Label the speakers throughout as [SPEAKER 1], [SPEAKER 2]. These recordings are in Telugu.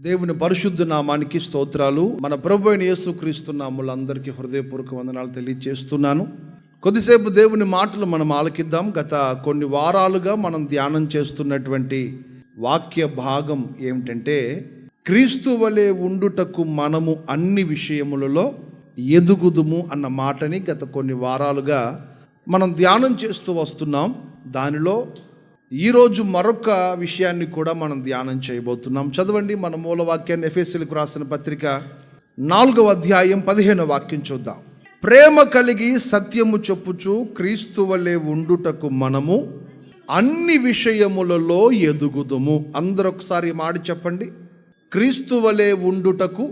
[SPEAKER 1] దేవుని పరిశుద్ధ నామానికి స్తోత్రాలు. మన ప్రభు అయిన యేసుక్రీస్తు నామములో అందరికీ హృదయపూర్వక వందనాలు తెలియజేస్తున్నాను. కొద్దిసేపు దేవుని మాటలు మనం ఆలకిద్దాం. గత కొన్ని వారాలుగా మనం ధ్యానం చేస్తున్నటువంటి వాక్య భాగం ఏమిటంటే, క్రీస్తు వలె ఉండుటకు మనము అన్ని విషయములలో ఎదుగుదుము అన్న మాటని గత కొన్ని వారాలుగా మనం ధ్యానం చేస్తూ వస్తున్నాం. దానిలో ఈరోజు మరొక విషయాన్ని కూడా మనం ధ్యానం చేయబోతున్నాం. చదవండి మన మూలవాక్యాన్ని. ఎఫెసీయులకు రాసిన పత్రిక 4వ అధ్యాయం 15వ వాక్యం చూద్దాం. ప్రేమ కలిగి సత్యము చెప్పుచు క్రీస్తు వలె ఉండుటకు మనము అన్ని విషయములలో ఎదుగుదుము. అందరూ ఒకసారి మాట చెప్పండి. క్రీస్తు వలె ఉండుటకు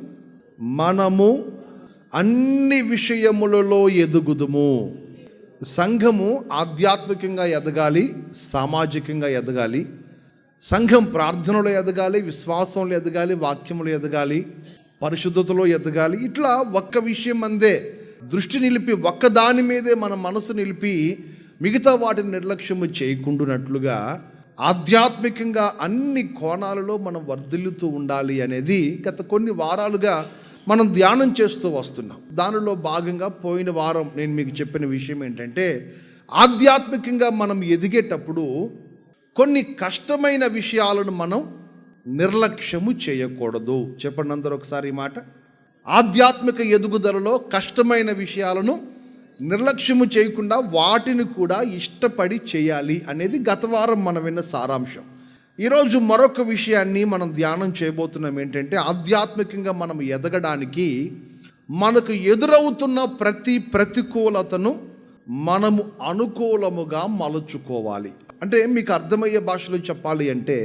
[SPEAKER 1] మనము అన్ని విషయములలో ఎదుగుదుము. సంఘము ఆధ్యాత్మికంగా ఎదగాలి, సామాజికంగా ఎదగాలి. సంఘం ప్రార్థనలో ఎదగాలి, విశ్వాసంలో ఎదగాలి, వాక్యములో ఎదగాలి, పరిశుద్ధతలో ఎదగాలి. ఇట్లా ఒక్క విషయం అందే దృష్టి నిలిపి, ఒక్క దాని మీదే మన మనసు నిలిపి మిగతా వాటిని నిర్లక్ష్యము చేయకుండానట్లుగా ఆధ్యాత్మికంగా అన్ని కోణాలలో మనం వర్ధిల్లుతూ ఉండాలి అనేది గత కొన్ని వారాలుగా మనం ధ్యానం చేస్తూ వస్తున్నాం. దానిలో భాగంగా పోయిన వారం నేను మీకు చెప్పిన విషయం ఏంటంటే, ఆధ్యాత్మికంగా మనం ఎదిగేటప్పుడు కొన్ని కష్టమైన విషయాలను మనం నిర్లక్ష్యము చేయకూడదు. చెప్పండి అందరూ ఒకసారి ఈ మాట. ఆధ్యాత్మిక ఎదుగుదలలో కష్టమైన విషయాలను నిర్లక్ష్యము చేయకుండా వాటిని కూడా ఇష్టపడి చేయాలి అనేది గత వారం మనం విన్న సారాంశం. ఈరోజు మరొక విషయాన్ని మనం ధ్యానం చేయబోతున్నాం. ఏంటంటే, ఆధ్యాత్మికంగా మనం ఎదగడానికి మనకు ఎదురవుతున్న ప్రతి ప్రతికూలతను మనము అనుకూలముగా మలుచుకోవాలి. అంటే మీకు అర్థమయ్యే భాషలో చెప్పాలి అంటే,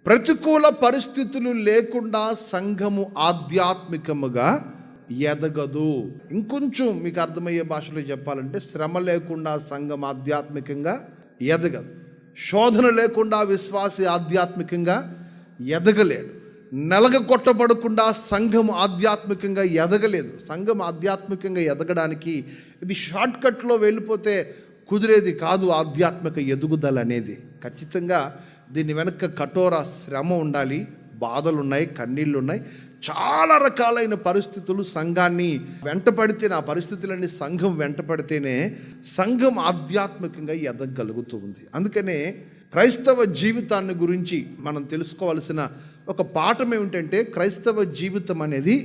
[SPEAKER 1] ప్రతికూల పరిస్థితులు లేకుండా సంఘము ఆధ్యాత్మికముగా ఎదగదు. ఇంకొంచెం మీకు అర్థమయ్యే భాషలో చెప్పాలంటే, శ్రమ లేకుండా సంఘం ఆధ్యాత్మికంగా ఎదగదు. శోధన లేకుండా విశ్వాసి ఆధ్యాత్మికంగా ఎదగలేడు. నెలగ కొట్టబడకుండా సంఘం ఆధ్యాత్మికంగా ఎదగలేదు. సంఘం ఆధ్యాత్మికంగా ఎదగడానికి ఇది షార్ట్కట్లో వెళ్ళిపోతే కుదిరేది కాదు. ఆధ్యాత్మిక ఎదుగుదల అనేది ఖచ్చితంగా దీని వెనక కఠోర శ్రమ ఉండాలి, బాధలు ఉన్నాయి, కన్నీళ్ళు ఉన్నాయి, చాలా రకాలైన పరిస్థితులు సంఘాన్ని వెంటపడితే, ఆ పరిస్థితులన్నీ సంఘం వెంటపడితేనే సంఘం ఆధ్యాత్మికంగా ఎదగలుగుతూ ఉంది. అందుకనే క్రైస్తవ జీవితాన్ని గురించి మనం తెలుసుకోవాల్సిన ఒక పాఠం ఏమిటంటే, క్రైస్తవ జీవితం అనేది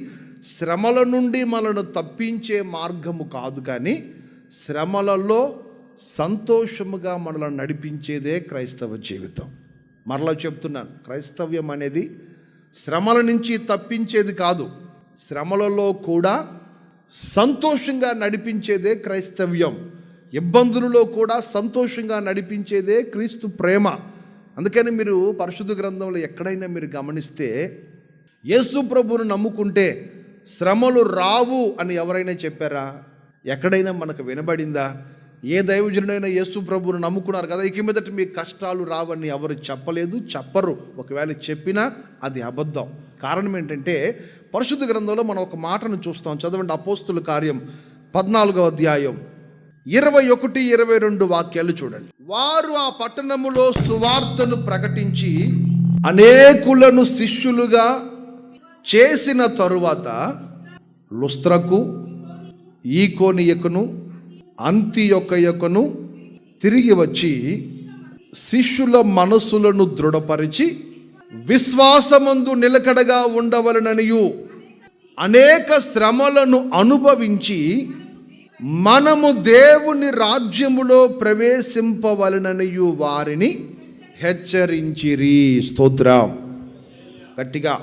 [SPEAKER 1] శ్రమల నుండి మనను తప్పించే మార్గము కాదు, కానీ శ్రమలలో సంతోషముగా మనల్ని నడిపించేదే క్రైస్తవ జీవితం. మరలా చెప్తున్నాను, క్రైస్తవ్యం అనేది శ్రమల నుంచి తప్పించేది కాదు, శ్రమలలో కూడా సంతోషంగా నడిపించేదే క్రైస్తవ్యం. ఇబ్బందులలో కూడా సంతోషంగా నడిపించేదే క్రీస్తు ప్రేమ. అందుకని మీరు పరిశుద్ధ గ్రంథంలో ఎక్కడైనా మీరు గమనిస్తే, యేసు ప్రభువును నమ్ముకుంటే శ్రమలు రావు అని ఎవరైనా చెప్పారా? ఎక్కడైనా మనకు వినబడిందా? ఏ దైవజనుడైనా యేసు ప్రభువును నమ్ముకున్నారు కదా, ఇక మీదట మీ కష్టాలు రావని ఎవరు చెప్పలేదు, చెప్పరు. ఒకవేళ చెప్పినా అది అబద్ధం. కారణం ఏంటంటే, పరిశుద్ధ గ్రంథంలో మనం ఒక మాటను చూస్తాం. చదవండి అపోస్తుల కార్యం 14వ అధ్యాయం 21, 22 వాక్యాలు చూడండి. వారు ఆ పట్టణములో సువార్తను ప్రకటించి అనేకులను శిష్యులుగా చేసిన తరువాత లుస్త్రకు, ఈకోనియకును, అంతియొకయకును తిరిగి వచ్చి శిష్యుల మనసులను దృఢపరిచి విశ్వాసమందు నిలకడగా ఉండవలననియు అనేక శ్రమలను అనుభవించి మనము దేవుని రాజ్యములో ప్రవేశింపవలననియు వారిని హెచ్చరించిరి. స్తోత్రం. గట్టిగా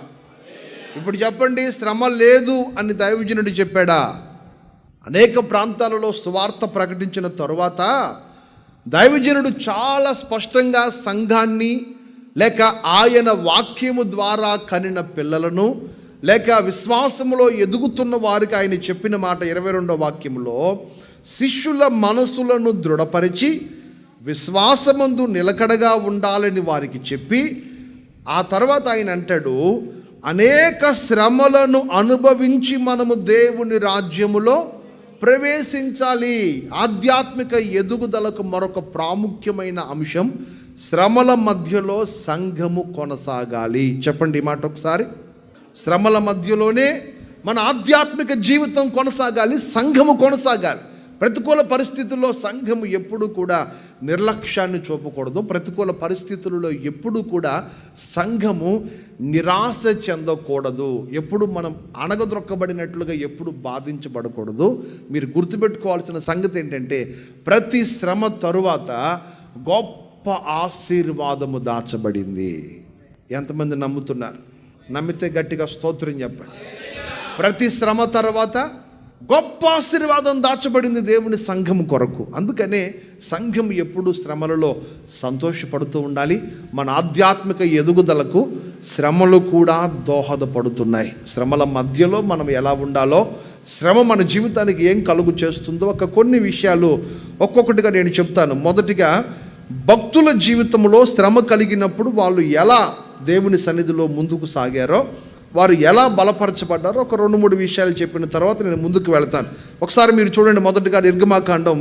[SPEAKER 1] ఇప్పుడు చెప్పండి, శ్రమ లేదు అని దైవజనుడు చెప్పాడా? అనేక ప్రాంతాలలో సువార్త ప్రకటించిన తరువాత దైవజనుడు చాలా స్పష్టంగా సంఘాన్ని, లేక ఆయన వాక్యము ద్వారా కనిన పిల్లలను, లేక విశ్వాసములో ఎదుగుతున్న వారికి ఆయన చెప్పిన మాట 22వ వాక్యములో, శిష్యుల మనసులను దృఢపరిచి విశ్వాసమందు నిలకడగా ఉండాలని వారికి చెప్పి, ఆ తర్వాత ఆయన అంటాడు, అనేక శ్రమలను అనుభవించి మనము దేవుని రాజ్యములో ప్రవేశించాలి. ఆధ్యాత్మిక ఎదుగుదలకు మరొక ప్రాముఖ్యమైన అంశం శ్రమల మధ్యలో సంఘము కొనసాగాలి. చెప్పండి ఈ మాట ఒకసారి. శ్రమల మధ్యలోనే మన ఆధ్యాత్మిక జీవితం కొనసాగాలి, సంఘము కొనసాగాలి. ప్రతికూల పరిస్థితుల్లో సంఘము ఎప్పుడు కూడా నిర్లక్ష్యాన్ని చూపకూడదు. ప్రతికూల పరిస్థితులలో ఎప్పుడు కూడా సంఘము నిరాశ చెందకూడదు. ఎప్పుడు మనం అణగదొక్కబడినట్లుగా ఎప్పుడు బాధించబడకూడదు. మీరు గుర్తుపెట్టుకోవాల్సిన సంగతి ఏంటంటే, ప్రతి శ్రమ తరువాత గొప్ప ఆశీర్వాదము దాచబడింది. ఎంతమంది నమ్ముతున్నారు? నమ్మితే గట్టిగా స్తోత్రం చెప్పండి. ప్రతి శ్రమ తర్వాత గొప్ప ఆశీర్వాదం దాచబడింది దేవుని సంఘం కొరకు. అందుకనే సంఘం ఎప్పుడు శ్రమలలో సంతోషపడుతూ ఉండాలి. మన ఆధ్యాత్మిక ఎదుగుదలకు శ్రమలు కూడా దోహదపడుతున్నాయి. శ్రమల మధ్యలో మనం ఎలా ఉండాలో, శ్రమ మన జీవితానికి ఏం కలుగు చేస్తుందో కొన్ని విషయాలు ఒక్కొక్కటిగా నేను చెప్తాను. మొదటిగా, భక్తుల జీవితంలో శ్రమ కలిగినప్పుడు వాళ్ళు ఎలా దేవుని సన్నిధిలో ముందుకు సాగారో, వారు ఎలా బలపరచబడ్డారో ఒక 2-3 విషయాలు చెప్పిన తర్వాత నేను ముందుకు వెళ్తాను. ఒకసారి మీరు చూడండి. మొదటిగా నిర్గమాకాండం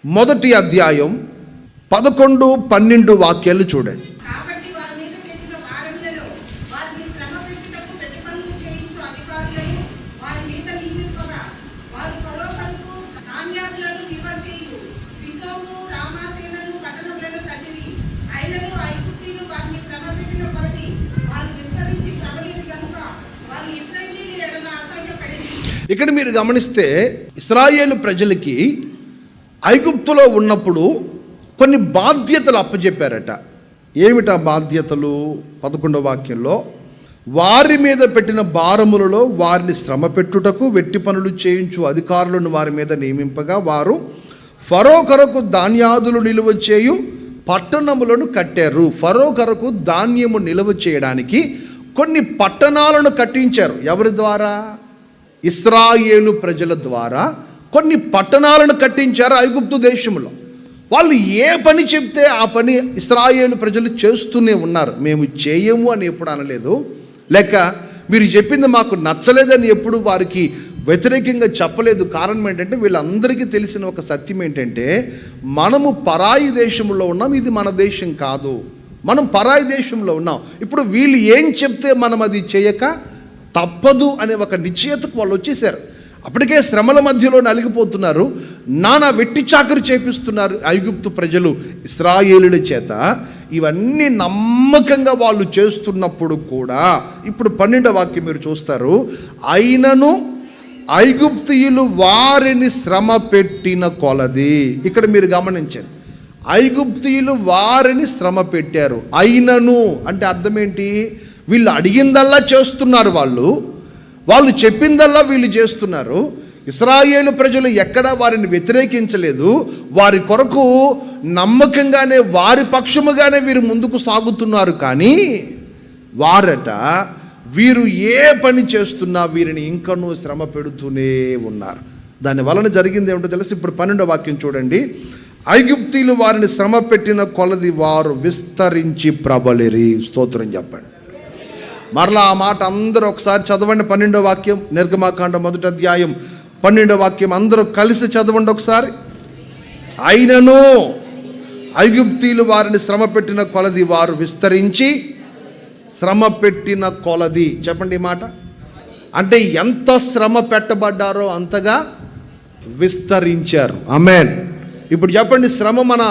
[SPEAKER 1] 1వ అధ్యాయం 11-12 వాక్యాలు చూడండి. ఇక్కడ మీరు గమనిస్తే, ఇశ్రాయేలు ప్రజలకి ఐగుప్తులో ఉన్నప్పుడు కొన్ని బాధ్యతలు అప్పచెప్పారట. ఏమిటా బాధ్యతలు? 11వ వాక్యంలో, వారి మీద పెట్టిన భారములలో వారిని శ్రమ పెట్టుటకు వెట్టి పనులు చేయించు అధికారులను వారి మీద నియమింపగా, వారు ఫరో కొరకు ధాన్యాదులు నిలువ చేయు పట్టణములను కట్టారు. ఫరో కొరకు ధాన్యము నిలువ చేయడానికి కొన్ని పట్టణాలను కట్టించారు. ఎవరి ద్వారా? ఇశ్రాయేలు ప్రజల ద్వారా కొన్ని పట్టణాలను కట్టించారు ఐగుప్తు దేశంలో. వాళ్ళు ఏ పని చెప్తే ఆ పని ఇశ్రాయేలు ప్రజలు చేస్తూనే ఉన్నారు. మేము చేయము అని ఎప్పుడు అనలేదు, లేక మీరు చెప్పింది మాకు నచ్చలేదని ఎప్పుడు వారికి వ్యతిరేకంగా చెప్పలేదు. కారణం ఏంటంటే, వీళ్ళందరికీ తెలిసిన ఒక సత్యం ఏంటంటే, మనము పరాయి దేశంలో ఉన్నాం, ఇది మన దేశం కాదు. మనం పరాయి దేశంలో ఉన్నాం. ఇప్పుడు వీళ్ళు ఏం చెప్తే మనం అది చేయక తప్పదు అనే ఒక నిశ్చయతకు వాళ్ళు వచ్చేసారు. అప్పటికే శ్రమల మధ్యలో నలిగిపోతున్నారు. నానా వెట్టి చాకరి చేపిస్తున్నారు ఐగుప్తు ప్రజలు ఇశ్రాయేలుల చేత. ఇవన్నీ నమ్మకంగా వాళ్ళు చేస్తున్నప్పుడు కూడా, ఇప్పుడు 12వ వాక్యం మీరు చూస్తారు, అయినను ఐగుప్తీయులు వారిని శ్రమ పెట్టిన కొలది. ఇక్కడ మీరు గమనించండి, ఐగుప్తీయులు వారిని శ్రమ పెట్టారు. అయినను అంటే అర్థం ఏంటి? వీళ్ళు అడిగిందల్లా చేస్తున్నారు, వాళ్ళు చెప్పిందల్లా వీళ్ళు చేస్తున్నారు. ఇశ్రాయేలు ప్రజలు ఎక్కడా వారిని వ్యతిరేకించలేదు. వారి కొరకు నమ్మకంగానే, వారి పక్షముగానే వీరు ముందుకు సాగుతున్నారు. కానీ వారట, వీరు ఏ పని చేస్తున్నా వీరిని ఇంకనూ శ్రమ పెడుతూనే ఉన్నారు. దాని వలన జరిగింది ఏమిటో తెలుసు. ఇప్పుడు 12వ వాక్యం చూడండి. ఐగుప్తీయులు వారిని శ్రమ పెట్టిన కొలది వారు విస్తరించి ప్రబలిరి. స్తోత్రం చెప్పండి. మరలా ఆ మాట అందరూ ఒకసారి చదవండి. 12వ వాక్యం, నిర్గమాకాండం 1వ అధ్యాయం 12వ వాక్యం అందరూ కలిసి చదవండి ఒకసారి. అయినను ఐగుప్తీయులు వారిని శ్రమ పెట్టిన కొలది వారు విస్తరించి, శ్రమ పెట్టిన కొలది చెప్పండి ఈ మాట. అంటే ఎంత శ్రమ పెట్టబడ్డారో అంతగా విస్తరించారు. ఆమేన్. ఇప్పుడు చెప్పండి, శ్రమ మన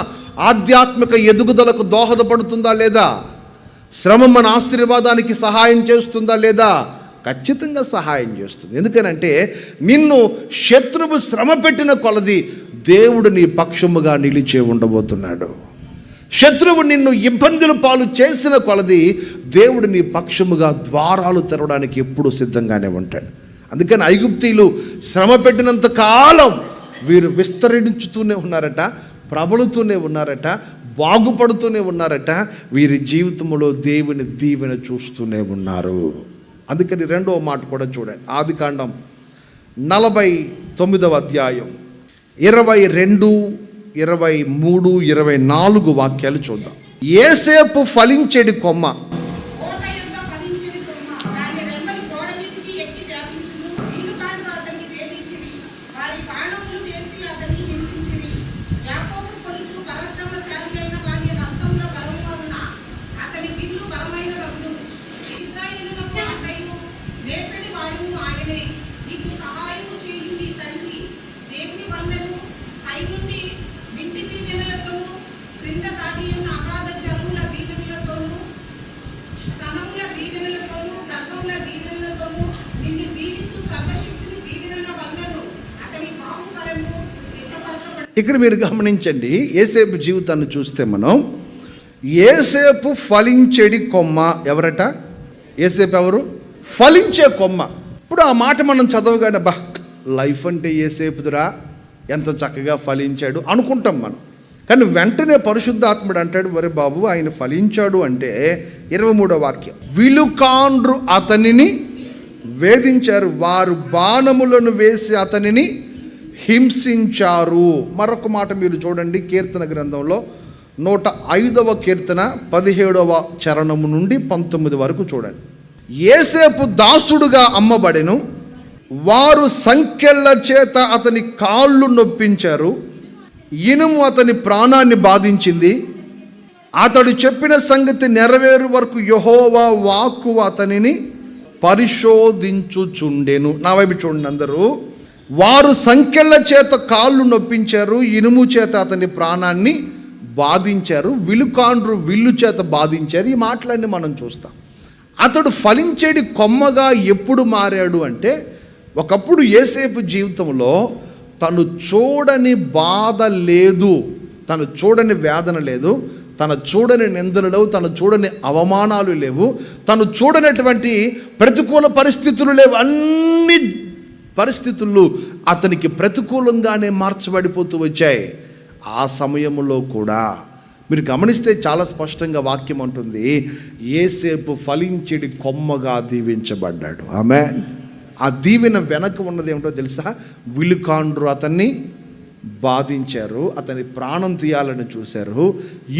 [SPEAKER 1] ఆధ్యాత్మిక ఎదుగుదలకు దోహదపడుతుందా లేదా? శ్రమ మన ఆశీర్వాదానికి సహాయం చేస్తుందా లేదా? ఖచ్చితంగా సహాయం చేస్తుంది. ఎందుకనంటే, నిన్ను శత్రువు శ్రమ పెట్టిన కొలది దేవుడు నీ పక్షముగా నిలిచే ఉండబోతున్నాడు. శత్రువు నిన్ను ఇబ్బందులు పాలు చేసిన కొలది దేవుడు నీ పక్షముగా ద్వారాలు తెరవడానికి ఎప్పుడూ సిద్ధంగానే ఉంటాడు. అందుకని ఐగుప్తీయులు శ్రమ పెట్టినంత కాలం వీరు విస్తరించుతూనే ఉన్నారట, ప్రబలుతూనే ఉన్నారట, బాగుపడుతూనే ఉన్నారట. వీరి జీవితంలో దేవుని దీవెన చూస్తూనే ఉన్నారు. అందుకని 2వ మాట కూడా చూడండి. ఆదికాండం 49వ అధ్యాయం 22, 23, 24 వాక్యాలు చూద్దాం. యోసేపు ఫలించెడి కొమ్మ, ఇక్కడ మీరు గమనించండి, యోసేపు జీవితాన్ని చూస్తే మనం, యోసేపు ఫలించేడి కొమ్మ. ఎవరట? యోసేపు ఎవరు? ఫలించే కొమ్మ. ఇప్పుడు ఆ మాట మనం చదవగానే లైఫ్ అంటే యోసేపుదురా, ఎంత చక్కగా ఫలించాడు అనుకుంటాం మనం. కానీ వెంటనే పరిశుద్ధాత్ముడు అంటాడు, వరే బాబు, ఆయన ఫలించాడు అంటే 23వ వాక్యం, విలుకాండ్రు అతనిని వేధించారు, వారు బాణములను వేసి అతనిని హింసించారు. మరొక మాట మీరు చూడండి, కీర్తన గ్రంథంలో 105వ కీర్తన 17వ చరణము నుండి 19 వరకు చూడండి. యోసేపు దాసుడుగా అమ్మబడెను, వారు సంకెళ్ళ చేత అతని కాళ్ళు నొప్పించారు, ఇనుము అతని ప్రాణాన్ని బాధించింది, అతడు చెప్పిన సంగతి నెరవేరు వరకు యెహోవా వాక్కు అతనిని పరిశోధించుచుండెను. నా వైపు చూడండి అందరూ. వారు సంకెళ్ళ చేత కాళ్ళు నొప్పించారు, ఇనుము చేత అతని ప్రాణాన్ని బాధించారు, విలుకాండ్రు విల్లు చేత బాధించారు. ఈ మాటలన్నీ మనం చూస్తాం. అతడు ఫలించేడి కొమ్మగా ఎప్పుడు మారాడు అంటే, ఒకప్పుడు యోసేపు జీవితంలో తను చూడని బాధ లేదు, తను చూడని వేదన లేదు, తను చూడని నిందలు లేవు, తను చూడని అవమానాలు లేవు, తను చూడనటువంటి ప్రతికూల పరిస్థితులు లేవు. అన్ని పరిస్థితులు అతనికి ప్రతికూలంగానే మార్చబడిపోతూ వచ్చాయి. ఆ సమయంలో కూడా మీరు గమనిస్తే చాలా స్పష్టంగా వాక్యం అంటుంది, యోసేపు ఫలించెడి కొమ్మగా దీవించబడ్డాడు. ఆమేన్. ఆ దీవెన వెనక ఉన్నది ఏమిటో తెలుసా? విలుకాండ్రు అతన్ని బాధించారు, అతని ప్రాణం తీయాలని చూశారు,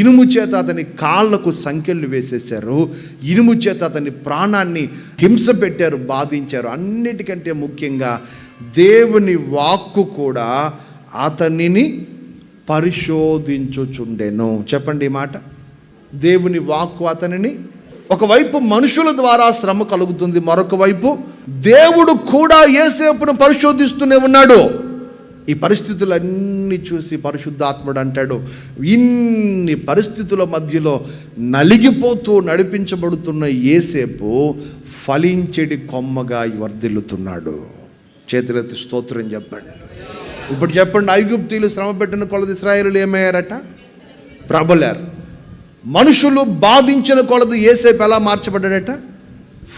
[SPEAKER 1] ఇనుము చేత అతని కాళ్లకు సంకెళ్ళు వేసేశారు, ఇనుము చేత అతని ప్రాణాన్ని హింస పెట్టారు, బాధించారు. అన్నిటికంటే ముఖ్యంగా దేవుని వాక్కు కూడా అతనిని పరిశోధించుచుండెను. చెప్పండి ఈ మాట. దేవుని వాక్కు అతనిని, ఒకవైపు మనుషుల ద్వారా శ్రమ కలుగుతుంది, మరొక వైపు దేవుడు కూడా యోసేపును పరిశోధిస్తూనే ఉన్నాడు. ఈ పరిస్థితులన్నీ చూసి పరిశుద్ధాత్ముడు అంటాడు, ఇన్ని పరిస్థితుల మధ్యలో నలిగిపోతూ నడిపించబడుతున్న యోసేపు ఫలించెడి కొమ్మగా వర్ధిల్లుతున్నాడు. చేతులెత్తి స్తోత్రం చెప్పండి. ఇప్పుడు చెప్పండి, ఐగుప్తీయులు శ్రమ పెట్టిన కొలది ఇశ్రాయేలీయులు ఏమయ్యారట? ప్రబలారు. మనుషులు బాధించిన కొలది యోసేపు ఎలా మార్చబడ్డాడట?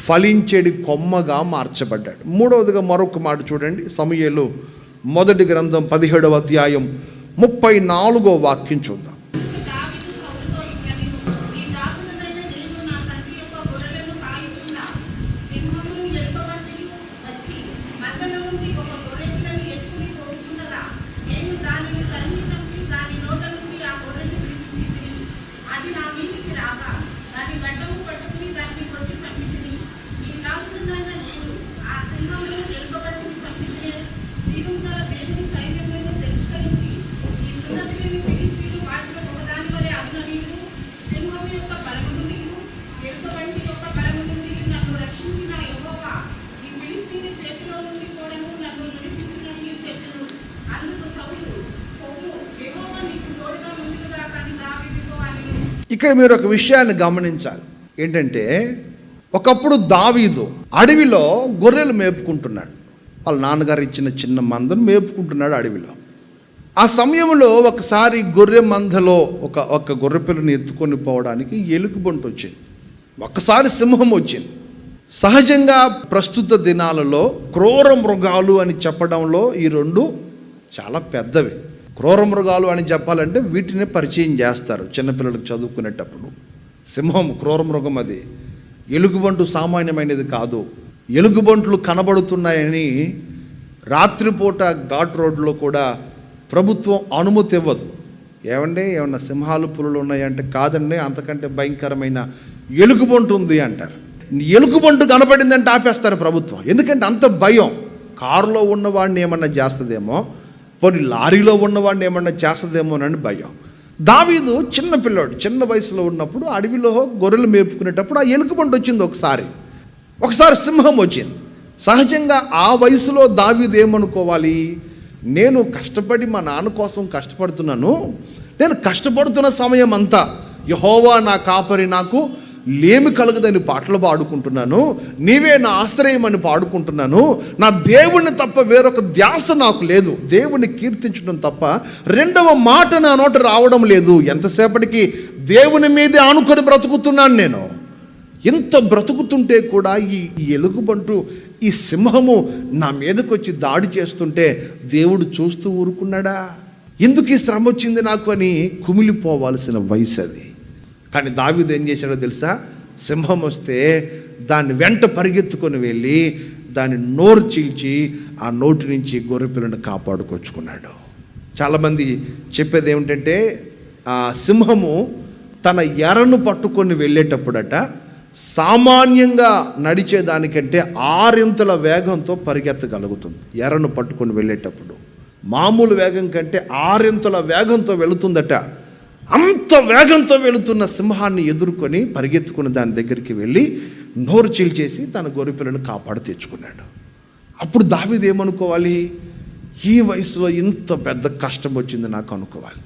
[SPEAKER 1] ఫలించెడి కొమ్మగా మార్చబడ్డాడు. మూడవదిగా మరొక మాట చూడండి, సమూయేలు మొదటి గ్రంథం 17వ అధ్యాయం 34వ వాక్యం చూద్దాం. ఇక్కడ మీరు ఒక విషయాన్ని గమనించాలి. ఏంటంటే, ఒకప్పుడు దావీదు అడవిలో గొర్రెలు మేపుకుంటున్నాడు. వాళ్ళ నాన్నగారు ఇచ్చిన చిన్న మందను మేపుకుంటున్నాడు అడవిలో. ఆ సమయంలో ఒకసారి గొర్రె మందలో ఒక గొర్రె పిల్లని ఎత్తుకొని పోవడానికి ఎలుగుబంటి వచ్చింది. ఒక్కసారి సింహం వచ్చింది. సహజంగా ప్రస్తుత దినాలలో క్రూర మృగాలు అని చెప్పడంలో ఈ రెండు చాలా పెద్దవి. క్రూర మృగాలు అని చెప్పాలంటే వీటిని పరిచయం చేస్తారు చిన్నపిల్లలకు చదువుకునేటప్పుడు. సింహం క్రూర మృగం, అది. ఎలుగుబంటు సామాన్యమైనది కాదు. ఎలుగుబంట్లు కనబడుతున్నాయని రాత్రిపూట ఘాట్ రోడ్లో కూడా ప్రభుత్వం అనుమతి ఇవ్వదు. ఏమన్నా సింహాలు పులులు ఉన్నాయంటే, కాదండి, అంతకంటే భయంకరమైన ఎలుగుబంటు ఉంది అంటారు. ఎలుగుబంటు కనబడిందంటే ఆపేస్తారు ప్రభుత్వం. ఎందుకంటే అంత భయం. కారులో ఉన్నవాడిని ఏమన్నా చేస్తుందేమో, పోనీ లారీలో ఉన్నవాడిని ఏమన్నా చేస్తుందేమోనని భయం. దావీదు చిన్న పిల్లాడు, చిన్న వయసులో ఉన్నప్పుడు అడవిలో గొర్రెలు మేపుకునేటప్పుడు ఆ ఎలుగుబంటి వచ్చింది. ఒకసారి సింహం వచ్చింది. సహజంగా ఆ వయసులో దావీదు ఏమనుకోవాలి? నేను కష్టపడి మా నాన్న కోసం కష్టపడుతున్నాను, నేను కష్టపడుతున్న సమయం అంతా యెహోవా నా కాపరి, నాకు లేమి కలగదని పాటలు పాడుకుంటున్నాను, నీవే నా ఆశ్రయం అని పాడుకుంటున్నాను. నా దేవుణ్ణి తప్ప వేరొక ధ్యాస నాకు లేదు. దేవుణ్ణి కీర్తించడం తప్ప రెండవ మాట నా నోట రావడం లేదు. ఎంతసేపటికి దేవుని మీదే ఆనుకొని బ్రతుకుతున్నాను నేను. ఇంత బ్రతుకుతుంటే కూడా ఈ ఎలుగుబంటు, ఈ సింహము నా మీదకి వచ్చి దాడి చేస్తుంటే దేవుడు చూస్తూ ఊరుకున్నాడా? ఎందుకు ఈ శ్రమ వచ్చింది నాకు అని కుమిలిపోవాల్సిన వయసు అది. కానీ దావీదు ఏం చేశాడో తెలుసా? సింహం వస్తే దాన్ని వెంట పరిగెత్తుకొని వెళ్ళి దాన్ని నోరు చీల్చి ఆ నోటి నుంచి గొర్రెపిల్లను కాపాడుకొచ్చుకున్నాడు. చాలామంది చెప్పేది ఏమిటంటే, ఆ సింహము తన ఎరను పట్టుకొని వెళ్ళేటప్పుడట సామాన్యంగా నడిచేదానికంటే 6 వేగంతో పరిగెత్తగలుగుతుంది. ఎరను పట్టుకొని వెళ్ళేటప్పుడు మామూలు వేగం కంటే 6 వేగంతో వెళుతుందట. అంత వేగంతో వెళుతున్న సింహాన్ని ఎదుర్కొని పరిగెత్తుకుని దాని దగ్గరికి వెళ్ళి నోరు చీల్చేసి తన గొర్రెపిల్లను కాపాడి తెచ్చుకున్నాడు. అప్పుడు దావీదు ఏమనుకోవాలి? ఈ వయసులో ఇంత పెద్ద కష్టం వచ్చింది నాకు అనుకోవాలి.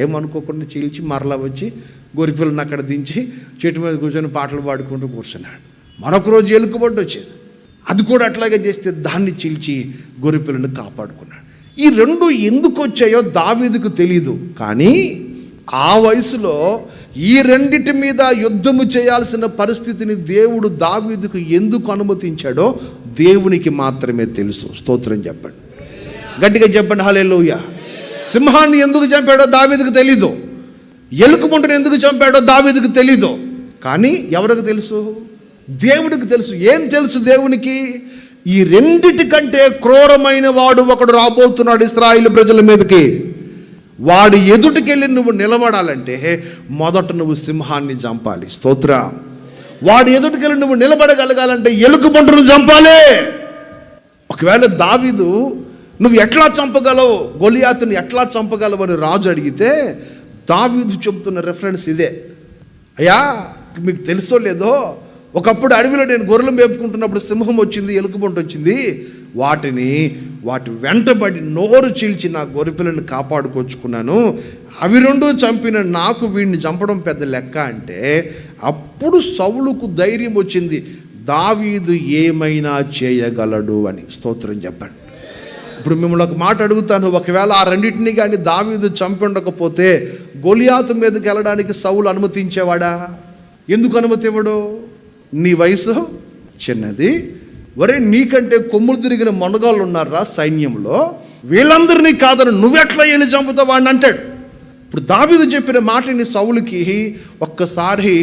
[SPEAKER 1] ఏమనుకోకుండా చీల్చి మరలా వచ్చి గొర్రెపిల్లను అక్కడ దించి చెట్టు మీద కూర్చొని పాటలు పాడుకుంటూ కూర్చున్నాడు. మరొక రోజు ఎలుకబంటి వచ్చేది, అది కూడా అట్లాగే చేస్తే దాన్ని చీల్చి గొర్రెపిల్లను కాపాడుకున్నాడు. ఈ రెండు ఎందుకు వచ్చాయో దావీదుకు తెలీదు. కానీ ఆ వయసులో ఈ రెండిటి మీద యుద్ధము చేయాల్సిన పరిస్థితిని దేవుడు దావీదుకు ఎందుకు అనుమతించాడో దేవునికి మాత్రమే తెలుసు. స్తోత్రం చెప్పండి, గట్టిగా చెప్పండి హల్లెలూయా. సింహాన్ని ఎందుకు చంపాడో దావీదుకు తెలీదు, ఎలుకబంటును ఎందుకు చంపాడో దావీదుకు తెలీదు. కానీ ఎవరికి తెలుసు? దేవుడికి తెలుసు. ఏం తెలుసు దేవునికి? ఈ రెండిటికంటే క్రూరమైన వాడు ఒకడు రాబోతున్నాడు ఇశ్రాయేలు ప్రజల మీదకి. వాడి ఎదుటికెళ్ళి నువ్వు నిలబడాలంటే మొదట నువ్వు సింహాన్ని చంపాలి. స్తోత్ర. వాడి ఎదుటికెళ్ళి నువ్వు నిలబడగలగాలంటే ఎలుకబంటును చంపాలి. ఒకవేళ దావీదు నువ్వు ఎట్లా చంపగలవు, గొలియాతుని ఎట్లా చంపగలవు అని రాజు అడిగితే దావీదు చెబుతున్న రెఫరెన్స్ ఇదే. అయ్యా, మీకు తెలుసో లేదో, ఒకప్పుడు అడవిలో నేను గొర్రెలు మేపుకుంటున్నప్పుడు సింహం వచ్చింది, ఎలుకబంటు వచ్చింది. వాటి వెంటబడి నోరు చీల్చి నా గొర్రెపిల్లని కాపాడుకొచ్చుకున్నాను. అవి రెండు చంపిన నాకు వీడిని చంపడం పెద్ద లెక్క అంటే అప్పుడు సౌలుకు ధైర్యం వచ్చింది, దావీదు ఏమైనా చేయగలడు అని. స్తోత్రం చెప్పండి. ఇప్పుడు మిమ్మల్ని ఒక మాట అడుగుతాను, ఒకవేళ ఆ రెండింటినీ కానీ దావీదు చంపి ఉండకపోతే గొలియాతు మీదకి వెళ్ళడానికి సౌలు అనుమతించేవాడా? ఎందుకు అనుమతి ఇవ్వడు? నీ వయసు చిన్నది, ఒరే నీకంటే కొమ్ములు తిరిగిన మనుగాళ్ళు ఉన్నారా సైన్యంలో, వీళ్ళందరినీ కాదని నువ్వెట్లా వెళ్ళి చంపుతావు వాడిని అంటాడు. ఇప్పుడు దావీదు చెప్పిన మాటని సౌలుకి ఒక్కసారి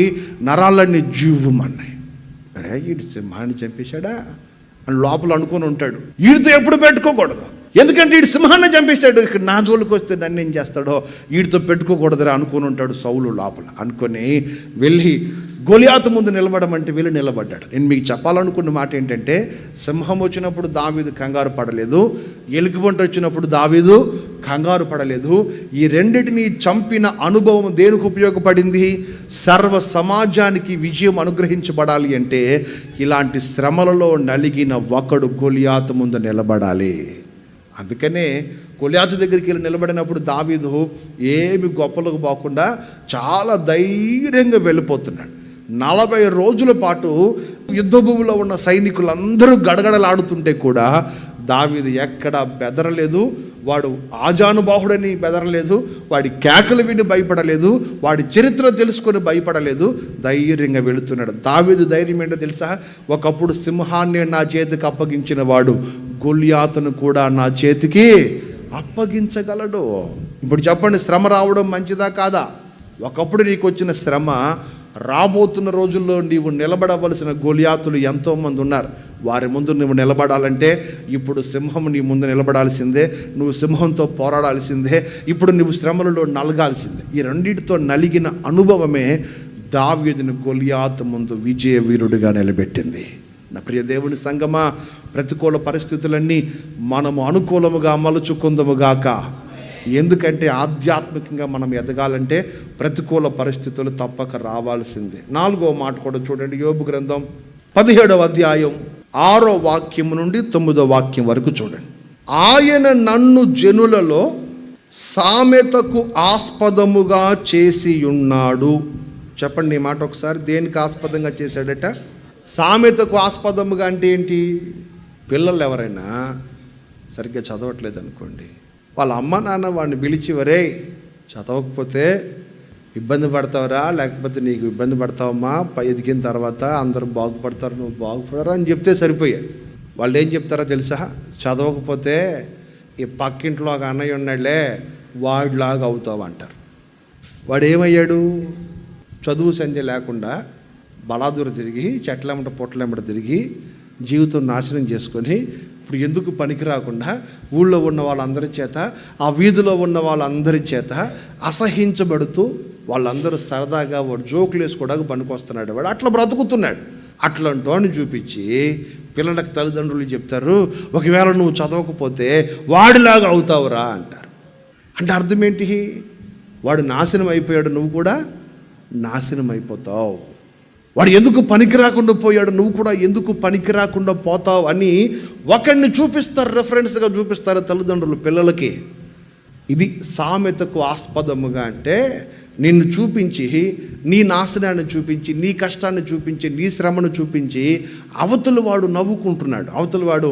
[SPEAKER 1] నరాలన్నీ జీవుమన్నాయి. అరే వీడు సింహాన్ని చంపేశాడా అని లోపల అనుకొని ఉంటాడు. వీడితో ఎప్పుడు పెట్టుకోకూడదు, ఎందుకంటే వీడు సింహాన్ని చంపేశాడు, ఇక్కడ నా జోలికి వస్తే నన్ను ఏం చేస్తాడో, వీడితో పెట్టుకోకూడదురా అనుకొని ఉంటాడు సౌలు లోపల. అనుకొని వెళ్ళి గొలియాతు ముందు నిలబడమంటే వెళ్ళి నిలబడ్డాడు. నేను మీకు చెప్పాలనుకున్న మాట ఏంటంటే, సింహం వచ్చినప్పుడు దావీదు కంగారు పడలేదు, ఎలుకబంటు వచ్చినప్పుడు దావీదు కంగారు పడలేదు. ఈ రెండిటిని చంపిన అనుభవం దేనికి ఉపయోగపడింది? సర్వ సమాజానికి విజయం అనుగ్రహించబడాలి అంటే ఇలాంటి శ్రమలలో నలిగిన ఒకడు గొలియాతు ముందు నిలబడాలి. అందుకనే గొలియాతు దగ్గరికి వెళ్ళి నిలబడినప్పుడు దావీదు ఏమి గొప్పలకు పోకుండా చాలా ధైర్యంగా వెళ్ళిపోతున్నాడు. 40 రోజుల పాటు యుద్ధ భూమిలో ఉన్న సైనికులందరూ గడగడలాడుతుంటే కూడా దావీదు ఎక్కడా బెదరలేదు. వాడు ఆజానుబాహుడని బెదరలేదు, వాడి కేకలు విని భయపడలేదు, వాడి చరిత్ర తెలుసుకొని భయపడలేదు, ధైర్యంగా వెళుతున్నాడు. దావీదు ధైర్యం ఏంటో తెలుసా? ఒకప్పుడు సింహాన్ని నా చేతికి అప్పగించిన వాడు గొలియాతును కూడా నా చేతికి అప్పగించగలడు. ఇప్పుడు చెప్పండి, శ్రమ రావడం మంచిదా కాదా? ఒకప్పుడు నీకు వచ్చిన శ్రమ, రాబోతున్న రోజుల్లో నీవు నిలబడవలసిన గొలియాతులు ఎంతోమంది ఉన్నారు. వారి ముందు నువ్వు నిలబడాలంటే ఇప్పుడు సింహం నీ ముందు నిలబడాల్సిందే, నువ్వు సింహంతో పోరాడాల్సిందే, ఇప్పుడు నువ్వు శ్రమలలో నలగాల్సిందే. ఈ రెండింటితో నలిగిన అనుభవమే దావీదును గొలియాతు ముందు విజయ వీరుడిగా నిలబెట్టింది. నా ప్రియ దేవుని సంగమా, ప్రతికూల పరిస్థితులన్నీ మనము అనుకూలముగా మలుచుకుందముగాక. ఎందుకంటే ఆధ్యాత్మికంగా మనం ఎదగాలంటే ప్రతికూల పరిస్థితులు తప్పక రావాల్సిందే. 4వ మాట కూడా చూడండి, యోబు గ్రంథం 17వ అధ్యాయం 6వ వాక్యం నుండి 9వ వాక్యం వరకు చూడండి. ఆయన నన్ను జనులలో సామెతకు ఆస్పదముగా చేసి ఉన్నాడు. చెప్పండి ఈ మాట ఒకసారి. దేనికి ఆస్పదంగా చేశాడట? సామెతకు ఆస్పదముగా అంటే ఏంటి? పిల్లలు ఎవరైనా సరిగ్గా చదవట్లేదు అనుకోండి, వాళ్ళ అమ్మ నాన్న వాడిని పిలిచి, వరే చదవకపోతే ఇబ్బంది పడతావురా, లేకపోతే నీకు ఇబ్బంది పడతావమ్మా, ఎదిగిన తర్వాత అందరూ బాగుపడతారు, నువ్వు బాగుపడరా అని చెప్తే సరిపోయాయి. వాళ్ళు ఏం చెప్తారో తెలుసా? చదవకపోతే ఈ పక్కింట్లో ఒక అన్నయ్య ఉన్నాడులే, వాడిలాగా అవుతావు అంటారు. వాడు ఏమయ్యాడు? చదువు సంధ్య లేకుండా బలాదూర తిరిగి, చెట్లెంబట పొట్లెంబట తిరిగి జీవితం నాశనం చేసుకొని ఇప్పుడు ఎందుకు పనికి రాకుండా ఊళ్ళో ఉన్న వాళ్ళందరి చేత, ఆ వీధిలో ఉన్న వాళ్ళందరి చేత అసహించబడుతూ, వాళ్ళందరూ సరదాగా వాడు జోకులు వేసుకోవడానికి పనికొస్తున్నాడు. వాడు అట్లా బ్రతుకుతున్నాడు. అట్లాంటి వాడిని చూపించి పిల్లలకు తల్లిదండ్రులు చెప్తారు, ఒకవేళ నువ్వు చదవకపోతే వాడిలాగా అవుతావురా అంటారు. అంటే అర్థం ఏంటి? వాడు నాశనం అయిపోయాడు, నువ్వు కూడా నాశనం అయిపోతావు. వాడు ఎందుకు పనికి రాకుండా పోయాడు, నువ్వు కూడా ఎందుకు పనికి రాకుండా పోతావు అని ఒకరిని చూపిస్తారు, రెఫరెన్స్గా చూపిస్తారు తల్లిదండ్రులు పిల్లలకి. ఇది సామెతకు ఆస్పదముగా అంటే నిన్ను చూపించి, నీ నాశనాన్ని చూపించి, నీ కష్టాన్ని చూపించి, నీ శ్రమను చూపించి అవతల వాడు నవ్వుకుంటున్నాడు, అవతల వాడు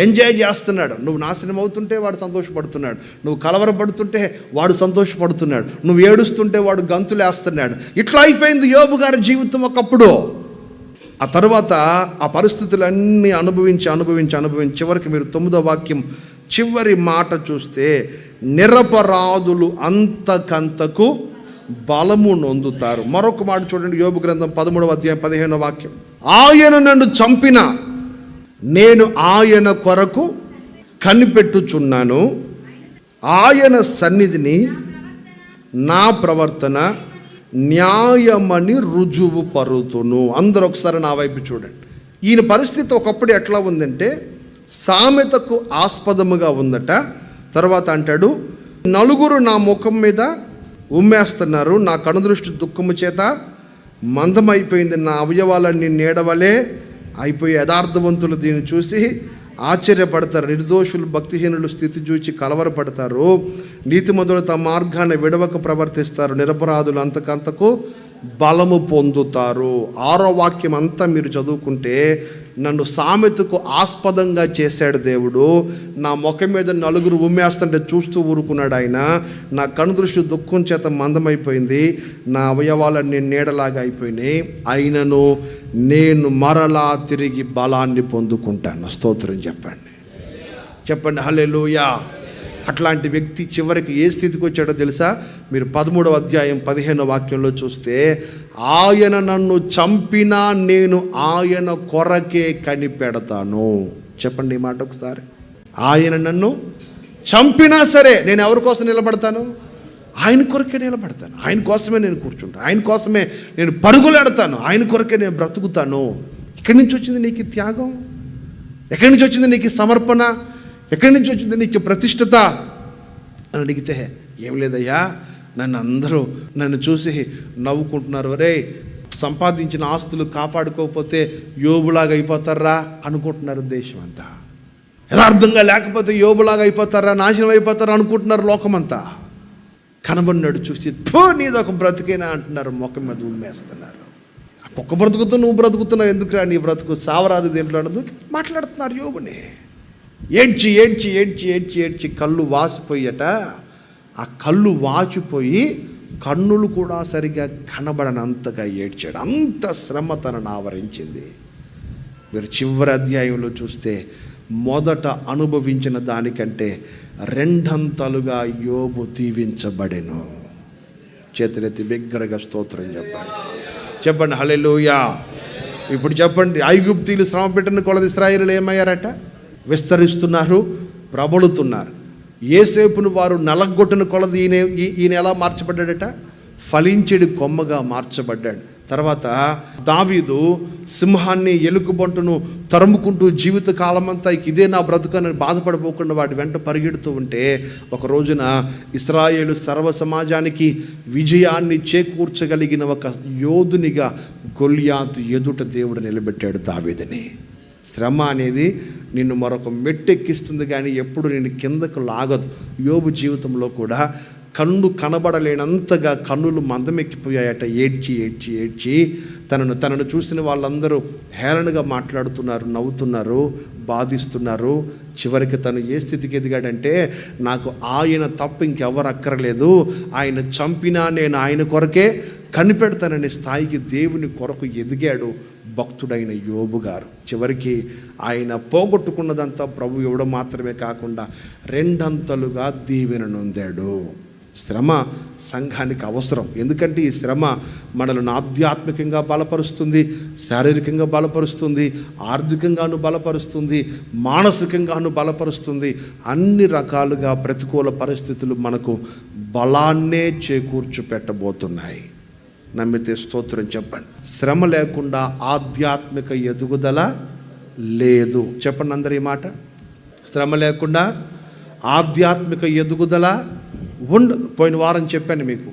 [SPEAKER 1] ఎంజాయ్ చేస్తున్నాడు. నువ్వు నాశనం అవుతుంటే వాడు సంతోషపడుతున్నాడు, నువ్వు కలవరపడుతుంటే వాడు సంతోషపడుతున్నాడు, నువ్వు ఏడుస్తుంటే వాడు గంతులేస్తున్నాడు. ఇట్లా అయిపోయింది యోబు గారి జీవితం ఒకప్పుడు. ఆ తర్వాత ఆ పరిస్థితులన్నీ అనుభవించి చివరికి మీరు 9వ వాక్యం చివరి మాట చూస్తే, నిరపరాధులు అంతకంతకు బలము నొందుతారు. మరొక మాట చూడండి, యోబు గ్రంథం 13వ అధ్యాయం 15వ వాక్యం. ఆయన నన్ను చంపిన, నేను ఆయన కొరకు కనిపెట్టుచున్నాను, ఆయన సన్నిధిని నా ప్రవర్తన న్యాయమని రుజువు పరుతును. అందరూ ఒకసారి నా వైపు చూడండి. ఈయన పరిస్థితి ఒకప్పుడు ఎట్లా ఉందంటే సామెతకు ఆస్పదముగా ఉందట. తర్వాత అంటాడు, నలుగురు నా ముఖం మీద ఉమ్మేస్తున్నారు, నా కనుదృష్టి దుఃఖము చేత మందమైపోయింది, నా అవయవాలన్నీ నీడవలే అయిపోయి. యథార్థవంతులు దీన్ని చూసి ఆశ్చర్యపడతారు, నిర్దోషులు భక్తిహీనులు స్థితి చూచి కలవరపడతారు, నీతిమంతులు తమ మార్గాన్ని విడవక ప్రవర్తిస్తారు, నిరపరాధులు అంతకంతకు బలము పొందుతారు. 6వ వాక్యం అంతా మీరు చదువుకుంటే, నన్ను సామెతకు ఆస్పదంగా చేశాడు దేవుడు, నా ముఖం మీద నలుగురు ఉమ్మేస్తుంటే చూస్తూ ఊరుకున్నాడు ఆయన, నా కనుదృష్టి దుఃఖం చేత మందమైపోయింది, నా అవయవాలన్నీ నీడలాగా అయిపోయినాయి, అయినను నేను మరలా తిరిగి బలాన్ని పొందుకుంటాను. స్తోత్రం చెప్పండి హల్లెలూయా. అట్లాంటి వ్యక్తి చివరికి ఏ స్థితికి వచ్చాడో తెలుసా? మీరు 13వ అధ్యాయం 15వ వాక్యంలో చూస్తే, ఆయన నన్ను చంపినా నేను ఆయన కొరకే కనిపెడతాను. చెప్పండి ఈ మాట ఒకసారి. ఆయన నన్ను చంపినా సరే నేను ఎవరి కోసం నిలబడతాను? ఆయన కొరకే నిలబడతాను, ఆయన కోసమే నేను కూర్చుంటాను, ఆయన కోసమే నేను పరుగులెడతాను, ఆయన కొరకే నేను బ్రతుకుతాను. ఎక్కడి నుంచి వచ్చింది నీకు త్యాగం? ఎక్కడి నుంచి వచ్చింది నీకు సమర్పణ? ఎక్కడి నుంచి వచ్చింది నీకు ప్రతిష్టత అని అడిగితే, ఏం లేదయ్యా, నన్ను చూసి నవ్వుకుంటున్నారు, వరే సంపాదించిన ఆస్తులు కాపాడుకోకపోతే యోబులాగా అయిపోతారా అనుకుంటున్నారు దేశం అంతా. యథార్థంగా లేకపోతే యోబులాగా అయిపోతారా, నాశనం అయిపోతారా అనుకుంటున్నారు లోకమంతా. కనబడినాడు చూసి, నీదొక బ్రతికేనా అంటున్నారు, ముఖం మీద ఉమ్మేస్తున్నారు. ఒక్క బ్రతుకుతూ నువ్వు బ్రతుకుతున్నావు, ఎందుకురా నీ బ్రతుకు సావరాదు దేంట్లో అన్నది మాట్లాడుతున్నారు యోబుని. ఏడ్చి కళ్ళు వాసిపోయట. ఆ కళ్ళు వాచిపోయి కన్నులు కూడా సరిగా కనబడనంతగా ఏడ్చాడు. అంత శ్రమ తనను ఆవరించింది. మీరు చివరి అధ్యాయంలో చూస్తే మొదట అనుభవించిన దానికంటే 2 యోబు దీవించబడెను. చేతులెత్తి బిగ్గరగా స్తోత్రం చెప్పండి హల్లెలూయా. ఇప్పుడు చెప్పండి, ఐగుప్తీయులు శ్రమ పెట్టిన కొలది ఇశ్రాయేలీయులు ఏమయ్యారట? విస్తరిస్తున్నారు, ప్రబలుతున్నారు. యేసేపును వారు నలగొట్టిన కొలది ఈయన ఎలా మార్చబడ్డాడట? ఫలించెడి కొమ్మగా మార్చబడ్డాడు. తర్వాత దావీదు సింహాన్ని ఎలుకబంటును తరుముకుంటూ జీవిత కాలమంతా ఇదే నా బ్రతుకని బాధపడిపోకుండా వాటి వెంట పరిగెడుతూ ఉంటే, ఒక రోజున ఇశ్రాయేలు సర్వ సమాజానికి విజయాన్ని చేకూర్చగలిగిన ఒక యోధునిగా గొల్యాతు ఎదుట దేవుడు నిలబెట్టాడు దావీదుని. శ్రమ అనేది నిన్ను మరొక మెట్టెక్కిస్తుంది కానీ ఎప్పుడు నిన్ను కిందకు లాగదు. యోబు జీవితంలో కూడా
[SPEAKER 2] కన్ను కనబడలేనంతగా కన్నులు మందమెక్కిపోయాయట. ఏడ్చి ఏడ్చి ఏడ్చి తనను చూసిన వాళ్ళందరూ హేళనగా మాట్లాడుతున్నారు, నవ్వుతున్నారు, బాధిస్తున్నారు. చివరికి తను ఏ స్థితికి ఎదిగాడంటే, నాకు ఆయన తప్ప ఇంకెవరు అక్కర్లేదు, ఆయన చంపినా నేను ఆయన కొరకే కనిపెడతాననే స్థాయికి దేవుని కొరకు ఎదిగాడు భక్తుడైన యోబు గారు. చివరికి ఆయన పోగొట్టుకున్నదంతా ప్రభు ఇవ్వడం మాత్రమే కాకుండా రెండంతలుగా దీవెన నొందాడు. శ్రమ సంఘానికి అవసరం. ఎందుకంటే ఈ శ్రమ మనల్ని ఆధ్యాత్మికంగా బలపరుస్తుంది, శారీరకంగా బలపరుస్తుంది, ఆర్థికంగాను బలపరుస్తుంది, మానసికంగాను బలపరుస్తుంది. అన్ని రకాలుగా ప్రతికూల పరిస్థితులు మనకు బలాన్నే చేకూర్చు పెట్టబోతున్నాయి. నమ్మితే స్తోత్రం చెప్పండి. శ్రమ లేకుండా ఆధ్యాత్మిక ఎదుగుదల లేదు. చెప్పండి అందరు ఈ మాట. శ్రమ లేకుండా ఆధ్యాత్మిక ఎదుగుదల ఉండదు. పోయిన వారం చెప్పాను మీకు,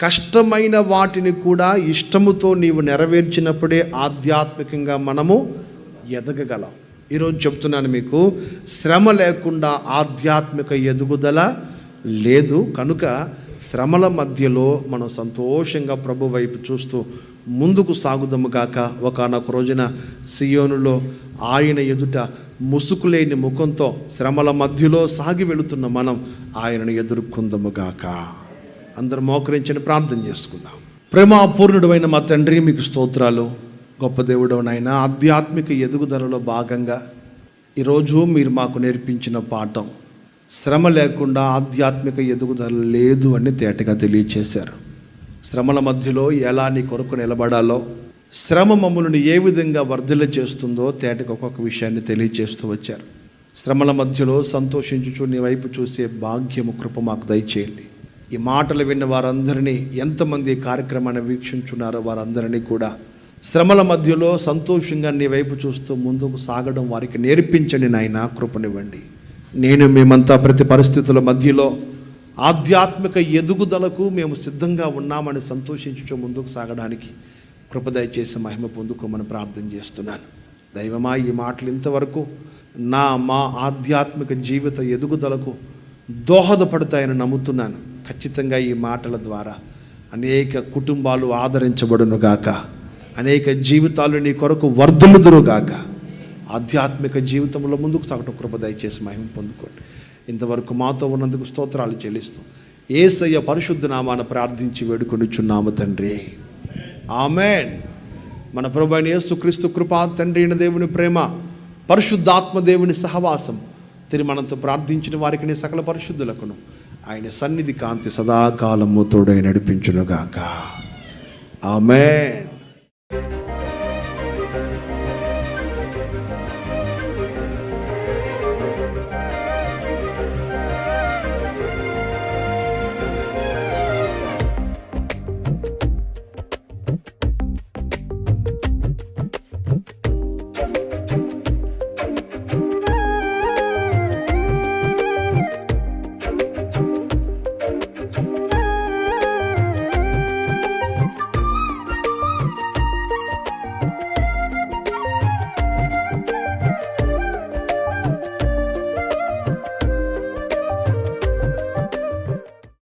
[SPEAKER 2] కష్టమైన వాటిని కూడా ఇష్టముతో నీవు నెరవేర్చినప్పుడే ఆధ్యాత్మికంగా మనము ఎదగగలం. ఈరోజు చెప్తున్నాను మీకు, శ్రమ లేకుండా ఆధ్యాత్మిక ఎదుగుదల లేదు. కనుక శ్రమల మధ్యలో మనం సంతోషంగా ప్రభు వైపు చూస్తూ ముందుకు సాగుదము గాక. ఒకానొక రోజున సియోనులో ఆయన ఎదుట ముసుకులేని ముఖంతో శ్రమల మధ్యలో సాగి వెళుతున్న మనం ఆయనను ఎదుర్కొందము గాక. అందరం మోకరించని ప్రార్థన చేసుకుందాం. ప్రేమాపూర్ణుడైన మా తండ్రి, మీకు స్తోత్రాలు. గొప్ప దేవుడవనైనా, ఆధ్యాత్మిక ఎదుగుదలలో భాగంగా ఈరోజు మీరు మాకు నేర్పించిన పాఠం, శ్రమ లేకుండా ఆధ్యాత్మిక ఎదుగుదల లేదు అని తేటగా తెలియచేశారు. శ్రమల మధ్యలో ఎలా నీ కొరకు నిలబడాలో, శ్రమ మమ్మల్ని ఏ విధంగా వర్ధిల్ల చేస్తుందో తేటగా ఒక్కొక్క విషయాన్ని తెలియచేస్తూ వచ్చారు. శ్రమల మధ్యలో సంతోషించుచు నీ వైపు చూసే భాగ్యము, కృప మాకు దయచేయండి. ఈ మాటలు విన్న వారందరినీ, ఎంతమంది ఈ కార్యక్రమాన్ని వీక్షించున్నారో వారందరినీ కూడా శ్రమల మధ్యలో సంతోషంగా నీ వైపు చూస్తూ ముందుకు సాగడం వారికి నేర్పించండి నాయనా, కృపనివ్వండి. నేను మేమంతా ప్రతి పరిస్థితుల మధ్యలో ఆధ్యాత్మిక ఎదుగుదలకు మేము సిద్ధంగా ఉన్నామని సంతోషించు ముందుకు సాగడానికి కృప దయచేసి మహిమ పొందుకోమని ప్రార్థన చేస్తున్నాను. దైవమా, ఈ మాటలు ఇంతవరకు మా ఆధ్యాత్మిక జీవిత ఎదుగుదలకు దోహదపడతాయని నమ్ముతున్నాను. ఖచ్చితంగా ఈ మాటల ద్వారా అనేక కుటుంబాలు ఆదరించబడునుగాక, అనేక జీవితాలు నీ కొరకు వర్ధిల్లుదురుగాక. ఆధ్యాత్మిక జీవితంలో ముందుకు సాగటం కృప దయచేసి మహిమ పొందుకోండి. ఇంతవరకు మాతో ఉన్నందుకు స్తోత్రాలు చెల్లిస్తూ యేసయ్య పరిశుద్ధ నామాన ప్రార్థించి వేడుకొనిచున్నాము తండ్రి, ఆమేన్. మన ప్రభువైన యేసుక్రీస్తు కృప, తండ్రి అయిన దేవుని ప్రేమ, పరిశుద్ధాత్మ దేవుని సహవాసం, తిరుమనంతో ప్రార్థించిన వారికి సకల పరిశుద్ధులకును ఆయన సన్నిధి కాంతి సదాకాలము తోడై నడిపించునుగాక. ఆమేన్.